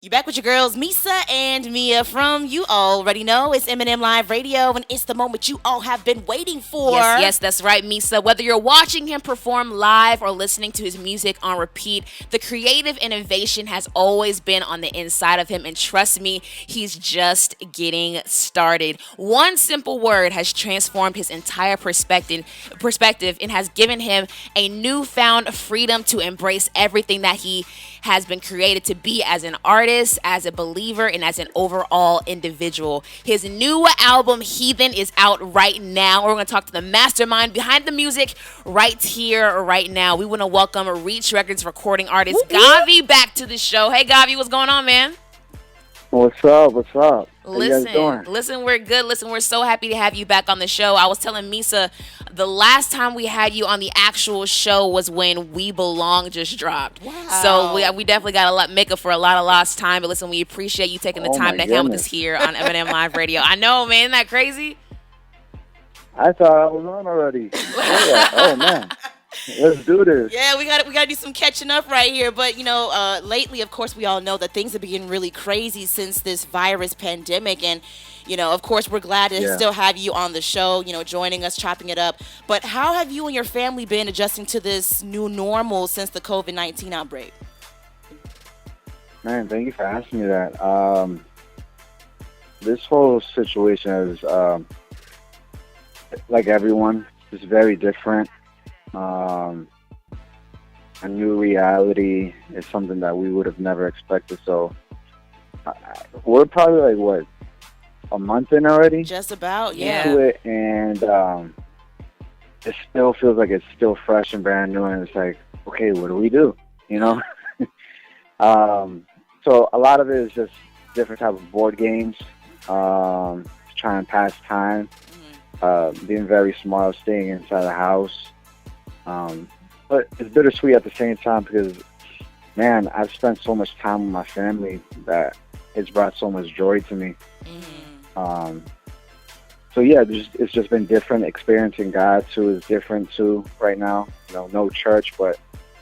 You back with your girls, Meesa and Meah from you already know it's M&M Live Radio, and it's the moment you all have been waiting for. Yes, yes, that's right, Meesa. Whether you're watching him perform live or listening to his music on repeat, the creative innovation has always been on the inside of him. And trust me, he's just getting started. One simple word has transformed his entire perspective and has given him a newfound freedom to embrace everything that he has been created to be as an artist, as a believer, and as an overall individual. His new album, Heathen, is out right now. We're going to talk to the mastermind behind the music right here, right now. We want to welcome Reach Records recording artist Gawvi back to the show. Hey, Gawvi, what's going on, man? What's up? What's up? How you guys doing? Listen, we're good. Listen, we're so happy to have you back on the show. I was telling Meesa the last time we had you on the actual show was when We Belong just dropped. Wow. So we definitely got a lot make up for a lot of lost time. But listen, we appreciate you taking the time to hang with us here on M&M Live Radio. I know, man. Isn't that crazy? I thought I was on already. Oh man, let's do this. Yeah, we got to do some catching up right here. But lately, of course, we all know that things have been getting really crazy since this virus pandemic, and of course, we're glad to still have you on the show. Joining us, chopping it up. But how have you and your family been adjusting to this new normal since the COVID-19 outbreak? Man, thank you for asking me that. This whole situation is, like everyone, is very different. A new reality is something that we would have never expected. So we're probably like a month in already. Just about, yeah. Into it, and it still feels like it's still fresh and brand new. And it's like, okay, what do we do? So a lot of it is just different type of board games, trying to pass time, being very smart, staying inside the house. But it's bittersweet at the same time because, man, I've spent so much time with my family that it's brought so much joy to me. So yeah, it's just been different. Experiencing God too is different too right now. No church, but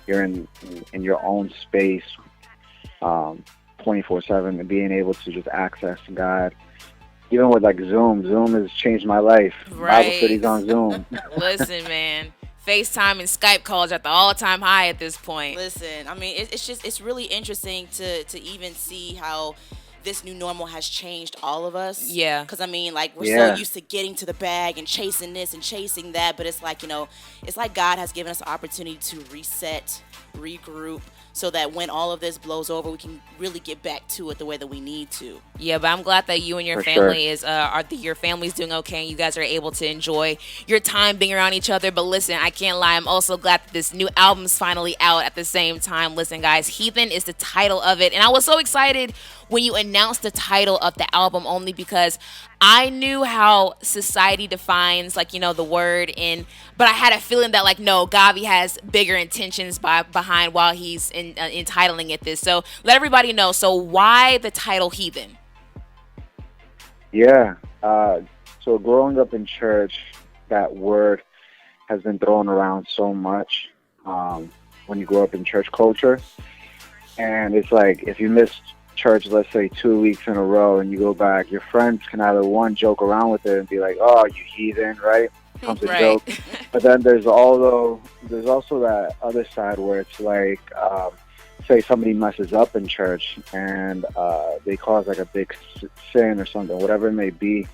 you're in your own space, 24/7, and being able to just access God. Even with like Zoom has changed my life. Right. Bible studies on Zoom. Listen, man. FaceTime and Skype calls are at the all-time high at this point. Listen, I mean, it's really interesting to even see how this new normal has changed all of us. Yeah. Because, I mean, like, we're so used to getting to the bag and chasing this and chasing that. But it's like, it's like God has given us the opportunity to reset, regroup, so that when all of this blows over, we can really get back to it the way that we need to. Yeah, but I'm glad that you and your For family sure. your family's doing okay, and you guys are able to enjoy your time being around each other. But listen, I can't lie, I'm also glad that this new album's finally out at the same time. Listen, guys, Heathen is the title of it, and I was so excited when you announced the title of the album, only because I knew how society defines, the word, but I had a feeling that, no, Gawvi has bigger intentions behind while he's entitling it this. So let everybody know. So why the title Heathen? Yeah. So growing up in church, that word has been thrown around so much when you grow up in church culture. And it's like, if you missed church, let's say 2 weeks in a row, and you go back, your friends can either one joke around with it and be like, "Oh, you heathen," right? Becomes a joke. But then there's also that other side where it's like, say somebody messes up in church and they cause like a big sin or something, whatever it may be.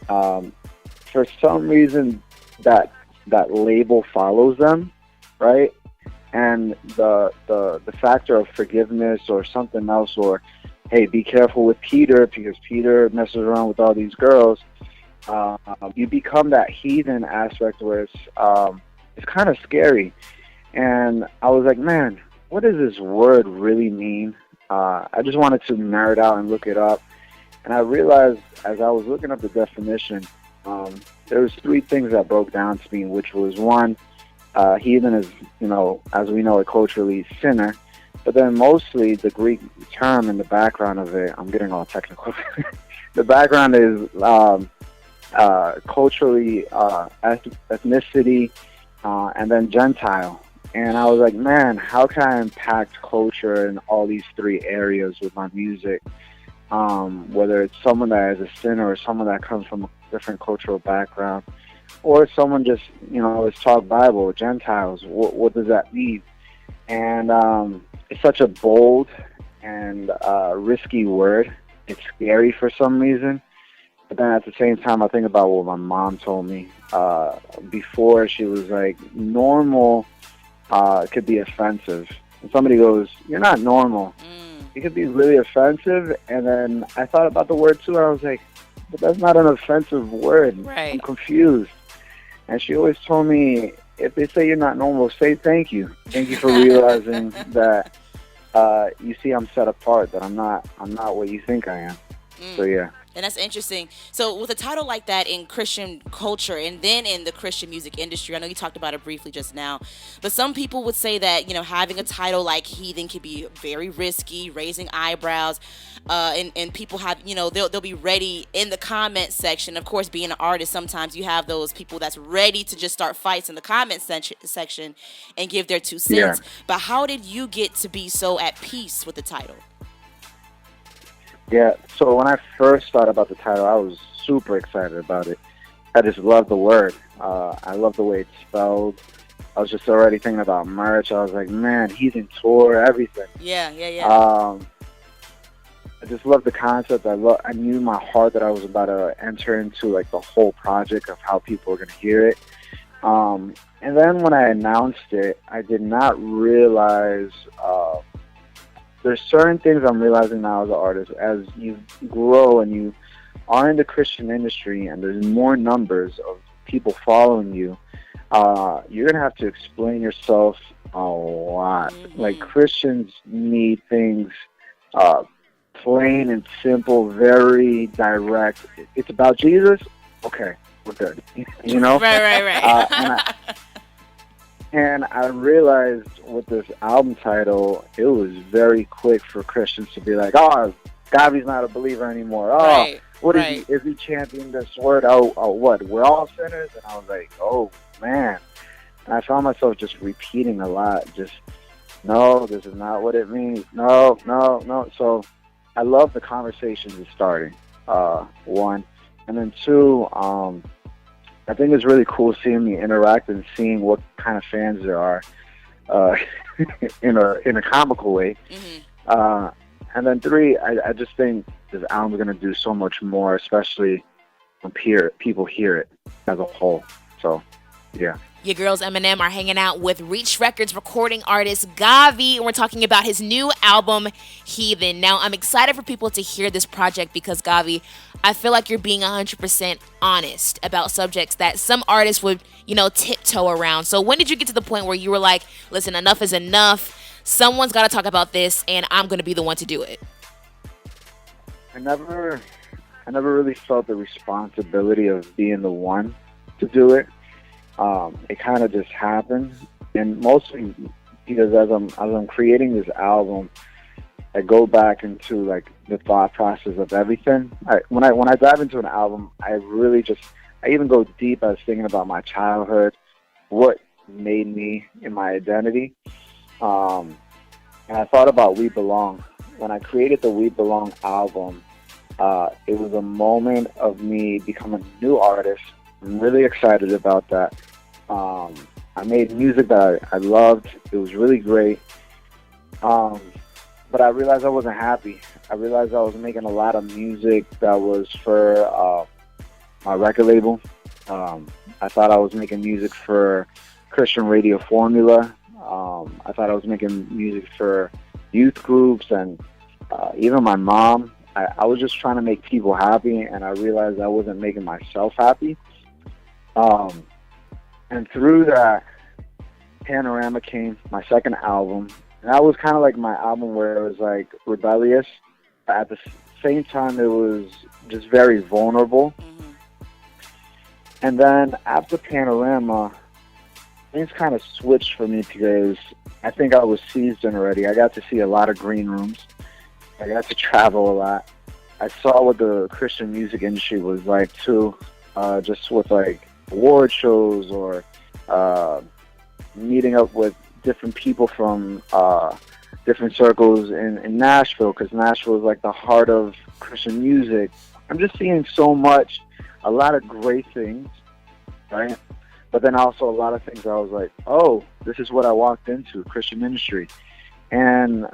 For some reason, that label follows them, right? And the factor of forgiveness or something else, or hey, be careful with Peter because Peter messes around with all these girls. You become that heathen aspect where it's kind of scary. And I was like, man, what does this word really mean? I just wanted to nerd out and look it up. And I realized as I was looking up the definition, there was three things that broke down to me, which was one, heathen is, as we know it culturally, sinner. But then mostly the Greek term in the background of it, I'm getting all technical. The background is culturally, ethnicity, and then Gentile. And I was like, man, how can I impact culture in all these three areas with my music? Whether it's someone that is a sinner or someone that comes from a different cultural background, or someone just, is taught Bible, Gentiles, what does that mean? And it's such a bold and risky word. It's scary for some reason. But then at the same time, I think about what my mom told me before. She was like, normal could be offensive. And somebody goes, you're not normal. It could be really offensive. And then I thought about the word too, and I was like, but that's not an offensive word. Right. I'm confused. And she always told me, if they say you're not normal, say thank you. Thank you for realizing that you see I'm set apart, that I'm not what you think I am. So yeah. And that's interesting. So with a title like that in Christian culture and then in the Christian music industry, I know you talked about it briefly just now, but some people would say that, having a title like Heathen can be very risky, raising eyebrows, and people have, they'll be ready in the comment section. Of course, being an artist, sometimes you have those people that's ready to just start fights in the comment section and give their 2 cents. Yeah. But how did you get to be so at peace with the title? Yeah, so when I first thought about the title, I was super excited about it. I just love the word. I love the way it's spelled. I was just already thinking about merch. I was like, man, Heathen tour, everything. Yeah. I just love the concept. I knew in my heart that I was about to enter into like the whole project of how people are going to hear it. And then when I announced it, I did not realize there's certain things I'm realizing now as an artist. As you grow and you are in the Christian industry and there's more numbers of people following you, you're going to have to explain yourself a lot. Like, Christians need things plain and simple, very direct. It's about Jesus? Okay, we're good. Right. And I realized with this album title, it was very quick for Christians to be like, oh, Gawvi's not a believer anymore. Oh, is he chanting this word? Oh, what? We're all sinners? And I was like, oh, man. And I found myself just repeating a lot. Just, no, this is not what it means. No. So I love the conversations it's starting, one. And then two, I think it's really cool seeing me interact and seeing what kind of fans there are in a comical way. And then three, I just think this album's going to do so much more, especially when people hear it as a whole. So, yeah. Your girls M&M are hanging out with Reach Records recording artist Gawvi, and we're talking about his new album, Heathen. Now, I'm excited for people to hear this project because, Gawvi, I feel like you're being 100% honest about subjects that some artists would, tiptoe around. So when did you get to the point where you were like, listen, enough is enough. Someone's got to talk about this, and I'm going to be the one to do it? I never really felt the responsibility of being the one to do it. It kind of just happened, and mostly because as I'm creating this album, I go back into like the thought process of everything. When I dive into an album, I even go deep. I was thinking about my childhood, what made me in my identity, and I thought about We Belong. When I created the We Belong album, it was a moment of me becoming a new artist. I'm really excited about that. I made music that I loved. It was really great. But I realized I wasn't happy. I realized I was making a lot of music that was for my record label. I thought I was making music for Christian radio formula. I thought I was making music for youth groups and even my mom. I was just trying to make people happy, and I realized I wasn't making myself happy. And through that, Panorama came, my second album. And that was kind of like my album where it was like rebellious. At the same time, it was just very vulnerable. And then after Panorama, things kind of switched for me because I think I was seasoned already. I got to see a lot of green rooms. I got to travel a lot. I saw what the Christian music industry was like too, just with like award shows or meeting up with different people from different circles in Nashville, because Nashville is like the heart of Christian music. I'm just seeing so much, a lot of great things, right? But then also a lot of things I was like, oh, this is what I walked into, Christian ministry. And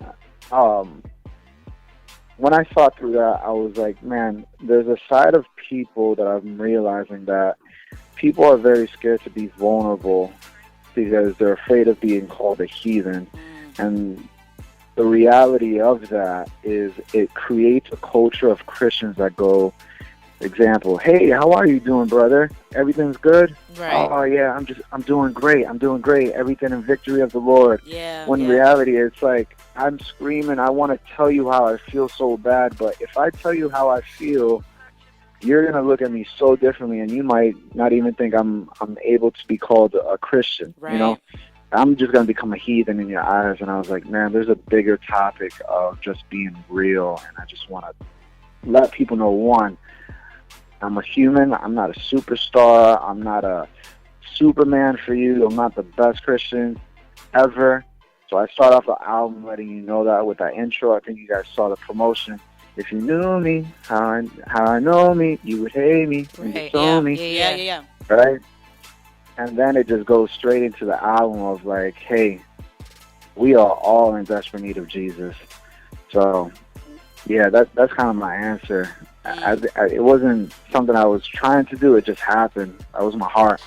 when I thought through that, I was like, man, there's a side of people that I'm realizing that people are very scared to be vulnerable because they're afraid of being called a heathen. And the reality of that is it creates a culture of Christians that go, example, hey, how are you doing, brother? Everything's good? Right. Oh, yeah, I'm doing great. I'm doing great. Everything in victory of the Lord. Yeah. When in reality, it's like, I'm screaming, I want to tell you how I feel so bad, but if I tell you how I feel, you're going to look at me so differently, and you might not even think I'm able to be called a Christian, right. You know? I'm just going to become a heathen in your eyes. And I was like, man, there's a bigger topic of just being real, and I just want to let people know, one, I'm a human. I'm not a superstar. I'm not a Superman for you. I'm not the best Christian ever. So I start off the album letting you know that with that intro. I think you guys saw the promotion. If you knew me, how I know me, you would hate me when you saw me. Yeah. Right? And then it just goes straight into the album of like, hey, we are all in desperate need of Jesus. So, yeah, that's kind of my answer. It wasn't something I was trying to do. It just happened. That was my heart.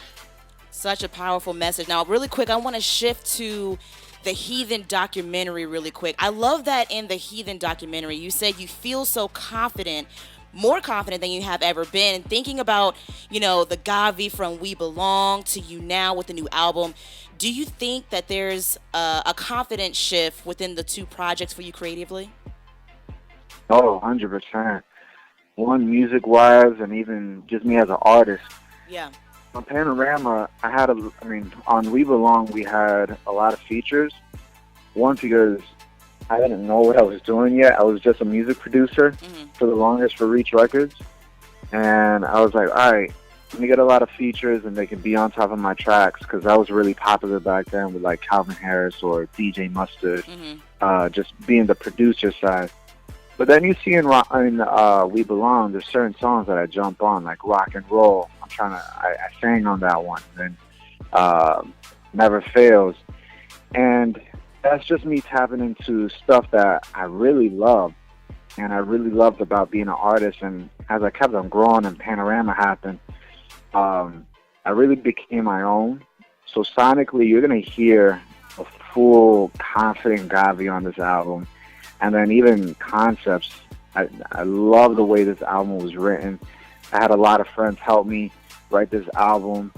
Such a powerful message. Now, really quick, I want to shift to the Heathen documentary really quick. I love that in the Heathen documentary, you said you feel so confident, more confident than you have ever been. And thinking about, the Gawvi from We Belong to you now with the new album, do you think that there's a confidence shift within the two projects for you creatively? Oh, 100%. One, music-wise, and even just me as an artist. Yeah. On Panorama, on We Belong, we had a lot of features. One, because I didn't know what I was doing yet. I was just a music producer for the longest for Reach Records. And I was like, all right, let me get a lot of features and they can be on top of my tracks, because that was really popular back then with like Calvin Harris or DJ Mustard, just being the producer side. But then you see in We Belong, there's certain songs that I jump on, like Rock and Roll. I sang on that one. And Never Fails. And that's just me tapping into stuff that I really love. And I really loved about being an artist. And as I kept on growing and Panorama happened, I really became my own. So sonically, you're going to hear a full, confident Gawvi on this album. And then even concepts, I love the way this album was written. I had a lot of friends help me write this album.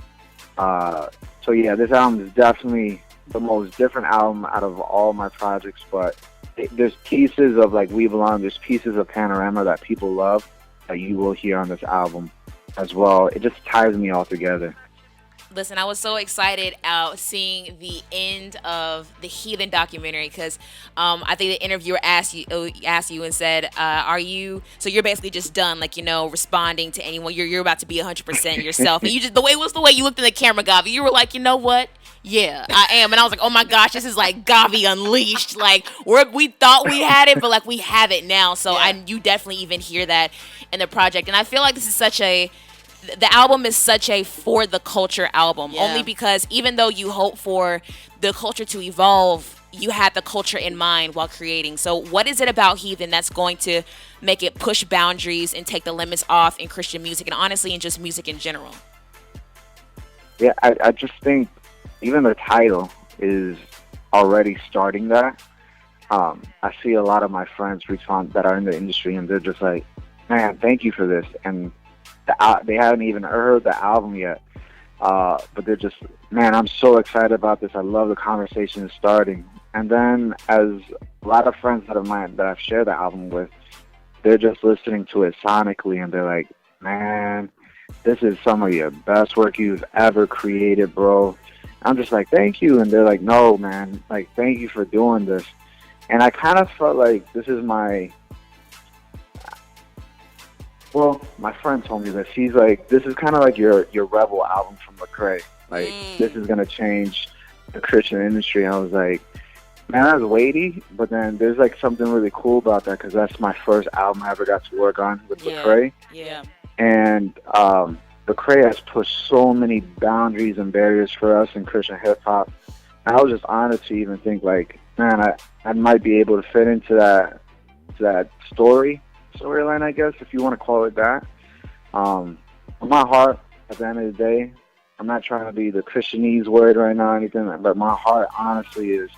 So yeah, this album is definitely the most different album out of all my projects, but there's pieces of like We Belong, there's pieces of Panorama that people love that you will hear on this album as well. It just ties me all together. Listen, I was so excited seeing the end of the Heathen documentary, because I think the interviewer asked you and said, so you're basically just done, responding to anyone. You're about to be 100% yourself. And you just, the way you looked in the camera, Gawvi, you were like, you know what? Yeah, I am. And I was like, oh my gosh, this is like Gawvi unleashed. Like we thought we had it, but like we have it now. So you definitely even hear that in the project. And I feel like this is the album is such a for the culture album, only because even though you hope for the culture to evolve, you had the culture in mind while creating. So what is it about Heathen that's going to make it push boundaries and take the limits off in Christian music, and honestly in just music in general? Yeah, I just think even the title is already starting that. I see a lot of my friends respond that are in the industry, and they're just like, man, thank you for this. And they haven't even heard the album yet, but they're just, man, I'm so excited about this. I love the conversation starting. And then as a lot of friends that I've shared the album with, they're just listening to it sonically, and they're like, man, this is some of your best work you've ever created, bro. I'm just like, thank you. And they're like, no, man, like, thank you for doing this. And I kind of felt like this is my friend told me this. He's like, this is kind of like your Rebel album from Lecrae. Like, this is going to change the Christian industry. I was like, man, that's weighty, but then there's like something really cool about that because that's my first album I ever got to work on with Lecrae. Yeah. And Lecrae has pushed so many boundaries and barriers for us in Christian hip hop. I was just honored to even think like, man, I might be able to fit into that storyline, I guess, if you want to call it that. My heart, at the end of the day, I'm not trying to be the Christianese word right now or anything, but my heart honestly is,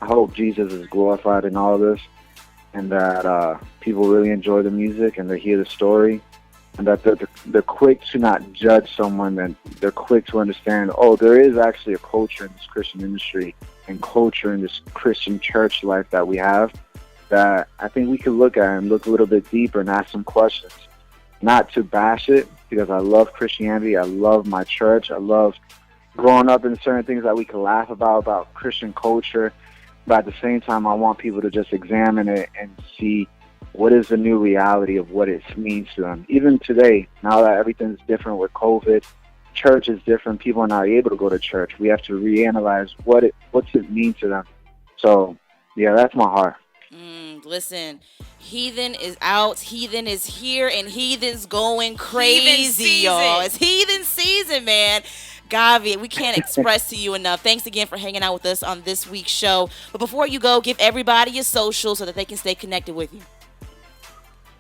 I hope Jesus is glorified in all of this, and that people really enjoy the music and they hear the story, and that they're quick to not judge someone, and they're quick to understand, oh, there is actually a culture in this Christian industry and culture in this Christian church life that we have that I think we could look at and look a little bit deeper and ask some questions. Not to bash it, because I love Christianity, I love my church, I love growing up in certain things that we can laugh about Christian culture, but at the same time, I want people to just examine it and see what is the new reality of what it means to them. Even today, now that everything's different with COVID, church is different, people are not able to go to church. We have to reanalyze what's it mean to them. So, yeah, that's my heart. Listen, Heathen is out, Heathen is here, and Heathen's going crazy, y'all. It's Heathen season, man. Gawvi, we can't express to you enough. Thanks again for hanging out with us on this week's show. But before you go, give everybody your social so that they can stay connected with you.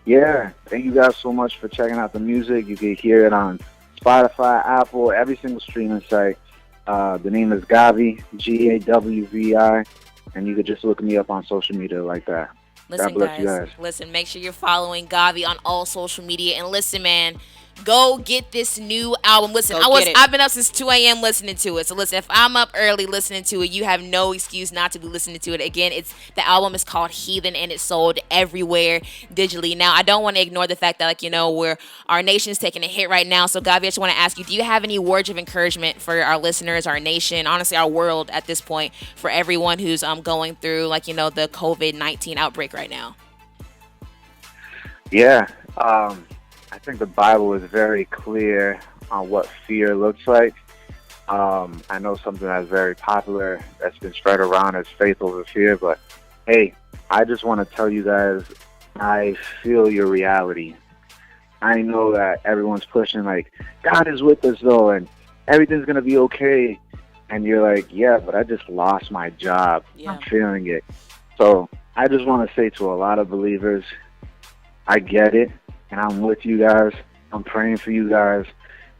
Yeah, thank you guys so much for checking out the music. You can hear it on Spotify, Apple, every single streaming site. The name is Gawvi, Gawvi, and you could just look me up on social media like that. Listen, God bless you guys. Listen, make sure you're following Gawvi on all social media. And listen, man, go get this new album. Listen, I've been up since 2 a.m. listening to it. So listen, if I'm up early listening to it, you have no excuse not to be listening to it. Again, the album is called Heathen, and it's sold everywhere digitally. Now, I don't want to ignore the fact that, our nation's taking a hit right now. So Gawvi, I just want to ask you, do you have any words of encouragement for our listeners, our nation, honestly, our world at this point, for everyone who's going through, the COVID-19 outbreak right now? Yeah. I think the Bible is very clear on what fear looks like. I know something that's very popular that's been spread around as faith over fear, but hey, I just want to tell you guys, I feel your reality. I know that everyone's pushing like, God is with us though, and everything's going to be okay. And you're like, yeah, but I just lost my job. Yeah. I'm feeling it. So I just want to say to a lot of believers, I get it. And I'm with you guys. I'm praying for you guys.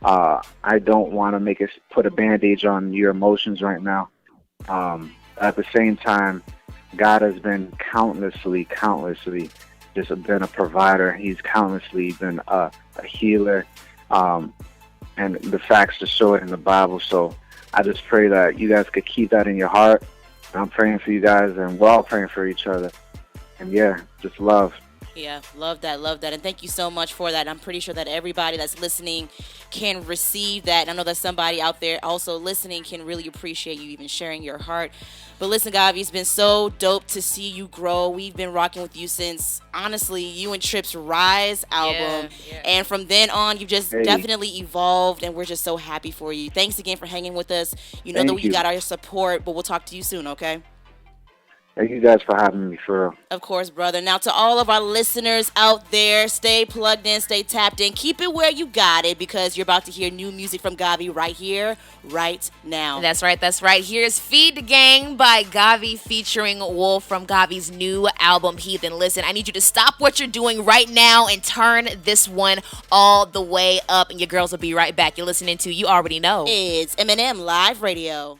I don't want to put a bandage on your emotions right now. At the same time, God has been countlessly just been a provider. He's countlessly been a healer. And the facts just show it in the Bible. So I just pray that you guys could keep that in your heart. And I'm praying for you guys, and we're all praying for each other. And yeah, just love. Yeah, love that. And thank you so much for that. I'm pretty sure that everybody that's listening can receive that. I know that somebody out there also listening can really appreciate you even sharing your heart. But listen, Gawvi, it's been so dope to see you grow. We've been rocking with you since, honestly, you and Tripp's Rise album. Yeah. And from then on, you've just definitely evolved, and we're just so happy for you. Thanks again for hanging with us. You know that we got our support, but we'll talk to you soon, okay? Thank you guys for having me, for real. Of course, brother. Now, to all of our listeners out there, stay plugged in, stay tapped in. Keep it where you got it, because you're about to hear new music from Gawvi right here, right now. That's right. Here's Feed the Gang by Gawvi featuring Wolf from Gawvi's new album, Heathen. Listen, I need you to stop what you're doing right now and turn this one all the way up, and your girls will be right back. You're listening to You Already Know. It's M&M Live Radio.